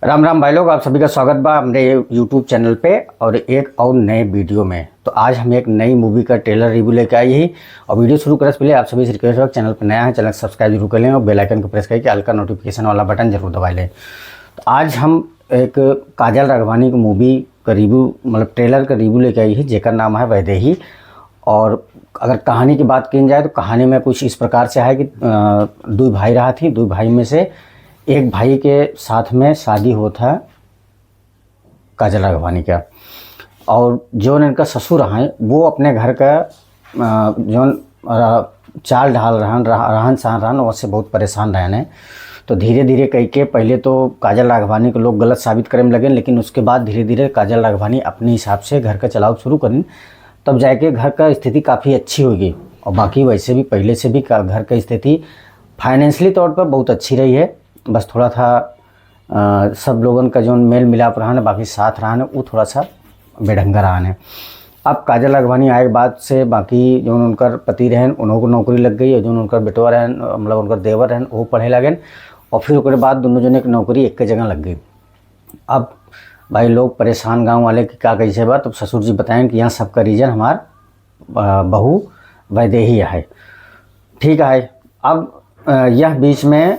राम राम भाई लोग, आप सभी का स्वागत बा हमरे यूट्यूब चैनल पे और एक और नए वीडियो में। तो आज हम एक नई मूवी का ट्रेलर रिव्यू लेके आई ही। और वीडियो शुरू करने से पहले आप सभी से रिक्वेस्ट है, चैनल पर नया है चैनल सब्सक्राइब जरूर कर लें और बेल आइकन को प्रेस करके ऑल का नोटिफिकेशन वाला बटन जरूर दबा लें। तो आज हम एक काजल राघवानी की मूवी का रिव्यू मतलब ट्रेलर का रिव्यू लेके आई है, जेकर नाम है वैदेही। और अगर कहानी की बात की जाए तो कहानी में कुछ इस प्रकार से है कि दो भाई रहा थी। दो भाई में से एक भाई के साथ में शादी होता है काजल राघवानी का, और जो इनका ससुर हैं वो अपने घर का जो चाल ढाल रहन सहन रहन उससे बहुत परेशान रहने। तो धीरे धीरे कह के पहले तो काजल राघवानी को लोग गलत साबित करने लगे, लेकिन उसके बाद धीरे धीरे काजल राघवानी अपने हिसाब से घर का चलाव शुरू करें, तब जाके घर का स्थिति काफ़ी अच्छी होगी। और बाकी वैसे भी पहले से भी घर का स्थिति फाइनेंशियली तौर पर बहुत अच्छी रही है। बस थोड़ा था सब लोगों का जो मेल मिलाप रहा है, बाकी साथ रहा है वो थोड़ा सा बेढंगा रहा है। अब काजल राघवानी आए के बाद से बाकी जो उनका पति रहन उन्हों को नौकरी लग गई, और जो उनका बेटवा रहन मतलब उनका देवर रहन वो पढ़े लगन, और फिर उसके बाद दोनों जने की नौकरी एक जगह लग गई। अब भाई लोग परेशान गांव वाले कि क्या कैसे बात। तो ससुर जी बताएं कि यहाँ सबका रीजन हमार बहू वैदेही है। ठीक है। अब यह बीच में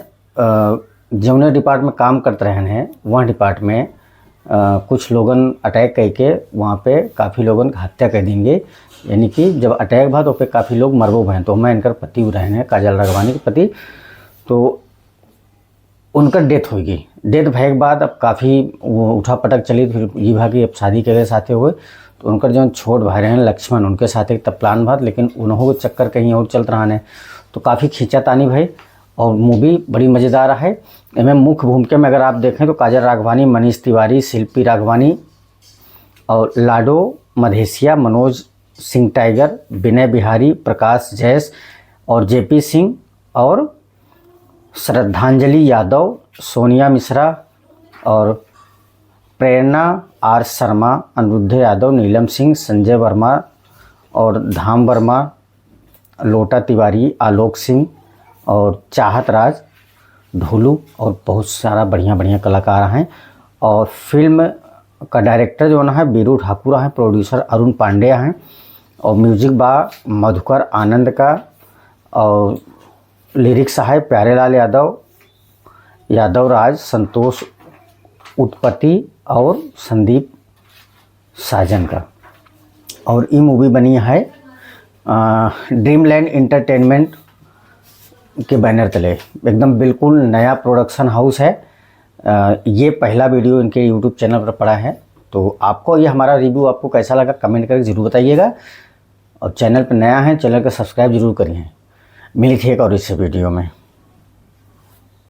जौने डिपार्ट में काम करते रहे हैं वह डिपार्ट में कुछ लोगन अटैक करके वहाँ पे काफ़ी लोगन की हत्या कर देंगे। यानी कि जब अटैक भा तो पे काफ़ी लोग मरबो भैं। तो मैं इनकर पति रहे हैं काजल राघवानी के पति, तो उनका डेथ होगी। डेथ भय के बाद अब काफ़ी उठा पटक चली। फिर ये भा कि अब शादी के साथे हुए तो उनका जो छोट भाई रहे हैं लक्ष्मण उनके साथ एक तब प्लान भात, लेकिन उन्होंने चक्कर कहीं और चलते रहा है। तो काफ़ी खींचातानी भाई और मूवी बड़ी मज़ेदार है। इनमें मुख्य भूमिका में अगर आप देखें तो काजल राघवानी, मनीष तिवारी, शिल्पी राघवानी और लाडो मधेसिया, मनोज सिंह टाइगर, विनय बिहारी, प्रकाश जैस और जेपी सिंह और श्रद्धांजलि यादव, सोनिया मिश्रा और प्रेरणा आर शर्मा, अनिरुद्ध यादव, नीलम सिंह, संजय वर्मा और धाम वर्मा, लोटा तिवारी, आलोक सिंह और चाहत राज, ढोलू और बहुत सारा बढ़िया बढ़िया कलाकार हैं। और फिल्म का डायरेक्टर जो है बीरू ठाकुर हैं, प्रोड्यूसर अरुण पांड्या हैं, और म्यूजिक बा मधुकर आनंद का, और लिरिक्स है प्यारेलाल यादव, यादव राज, संतोष उत्पत्ति और संदीप साजन का। और ये मूवी बनी है ड्रीमलैंड एंटरटेनमेंट के बैनर तले। एकदम बिल्कुल नया प्रोडक्शन हाउस है। ये पहला वीडियो इनके यूट्यूब चैनल पर पड़ा है। तो आपको ये हमारा रिव्यू आपको कैसा लगा कमेंट करके ज़रूर बताइएगा। और चैनल पर नया है चैनल को सब्सक्राइब जरूर करिए। मिली थी एक और इस वीडियो में।